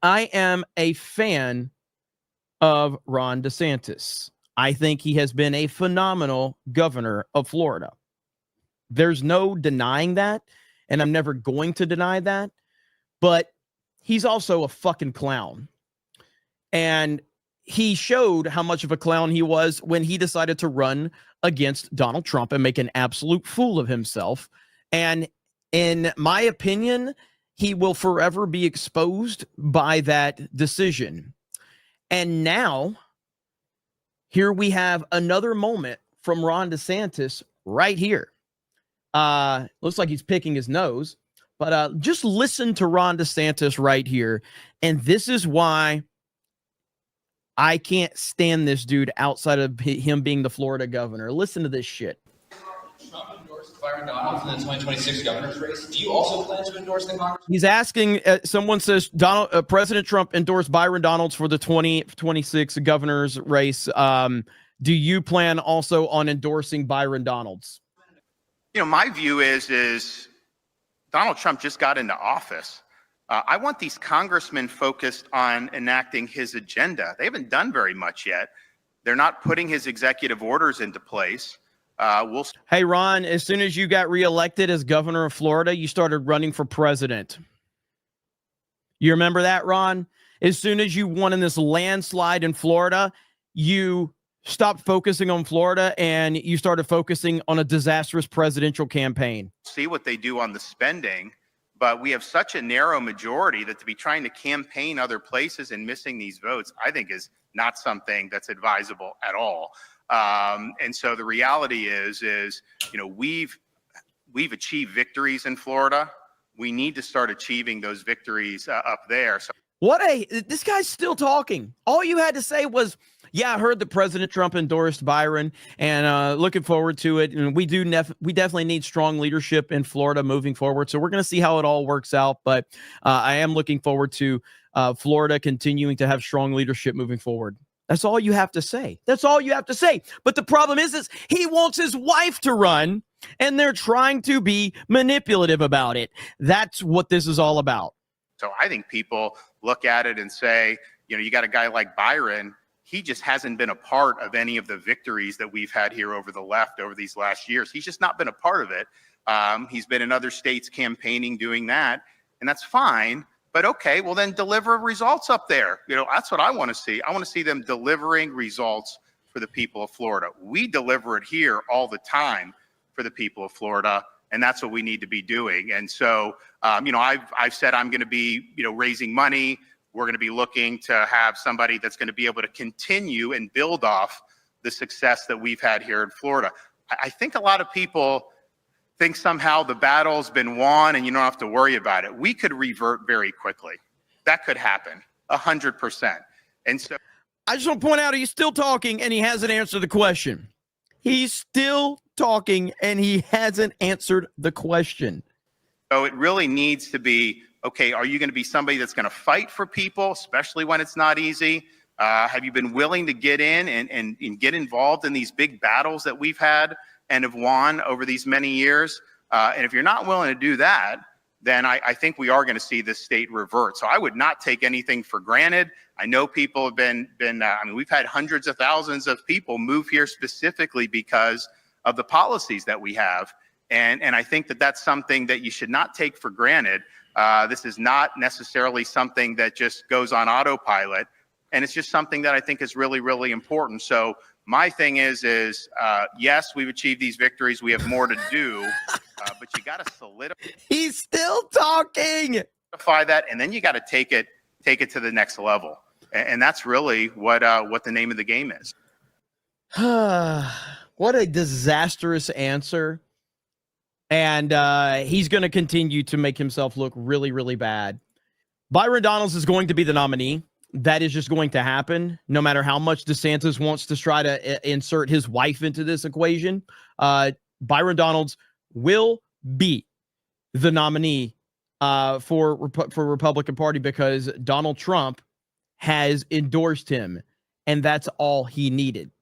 I am a fan of Ron DeSantis. I think he has been a phenomenal governor of Florida. There's no denying that, and I'm never going to deny that, but he's also a fucking clown. And he showed how much of a clown he was when he decided to run against Donald Trump and make an absolute fool of himself. And in my opinion, he will forever be exposed by that decision. And now, here we have another moment from Ron DeSantis right here. Looks like he's picking his nose, but just listen to Ron DeSantis right here. And this is why I can't stand this dude outside of him being the Florida governor. Listen to this shit. Trump endorsed Byron Donalds in the 2026 governor's race. Do you also plan to endorse the Congress? He's asking, someone says, President Trump endorsed Byron Donalds for the 2026 governor's race. Do you plan also on endorsing Byron Donalds? You know, my view is Donald Trump just got into office. I want these congressmen focused on enacting his agenda. They haven't done very much yet. They're not putting his executive orders into place. Hey, Ron, as soon as you got reelected as governor of Florida, you started running for president. You remember that, Ron? As soon as you won in this landslide in Florida, you stopped focusing on Florida and you started focusing on a disastrous presidential campaign. See what they do on the spending, but we have such a narrow majority that to be trying to campaign other places and missing these votes, I think is not something that's advisable at all. And so the reality is, you know, we've achieved victories in Florida. We need to start achieving those victories up there. So this guy's still talking. All you had to say was, yeah, I heard that President Trump endorsed Byron and looking forward to it. And we definitely need strong leadership in Florida moving forward. So we're going to see how it all works out. But I am looking forward to Florida continuing to have strong leadership moving forward. That's all you have to say. That's all you have to say. But the problem is he wants his wife to run and they're trying to be manipulative about it. That's what this is all about. So I think people look at it and say, you know, you got a guy like Byron. He just hasn't been a part of any of the victories that we've had here over the left over these last years. He's just not been a part of it. He's been in other states campaigning, doing that, and that's fine. But okay, well then deliver results up there. You know, that's what I want to see. I want to see them delivering results for the people of Florida. We deliver it here all the time for the people of Florida, and that's what we need to be doing. And so, you know, I've said I'm going to be, you know, raising money. We're going to be looking to have somebody that's going to be able to continue and build off the success that we've had here in Florida. I think a lot of people think somehow the battle's been won and you don't have to worry about it. We could revert very quickly. That could happen 100%. And so I just want to point out he's still talking and he hasn't answered the question. He's still talking and he hasn't answered the question. So it really needs to be, okay, are you going to be somebody that's going to fight for people, especially when it's not easy? Have you been willing to get in and get involved in these big battles that we've had and have won over these many years? And if you're not willing to do that, then I think we are going to see this state revert. So I would not take anything for granted. I know people have been I mean, we've had hundreds of thousands of people move here specifically because of the policies that we have. And I think that that's something that you should not take for granted. This is not necessarily something that just goes on autopilot. And it's just something that I think is really, really important. So my thing is yes, we've achieved these victories. We have more to do, but you got to solidify. He's still talking. Solidify that, and then you got to take it to the next level. And that's really what the name of the game is. What a disastrous answer. And he's going to continue to make himself look really, really bad. Byron Donalds is going to be the nominee. That is just going to happen, no matter how much DeSantis wants to try to insert his wife into this equation. Byron Donalds will be the nominee for Republican Party because Donald Trump has endorsed him, and that's all he needed.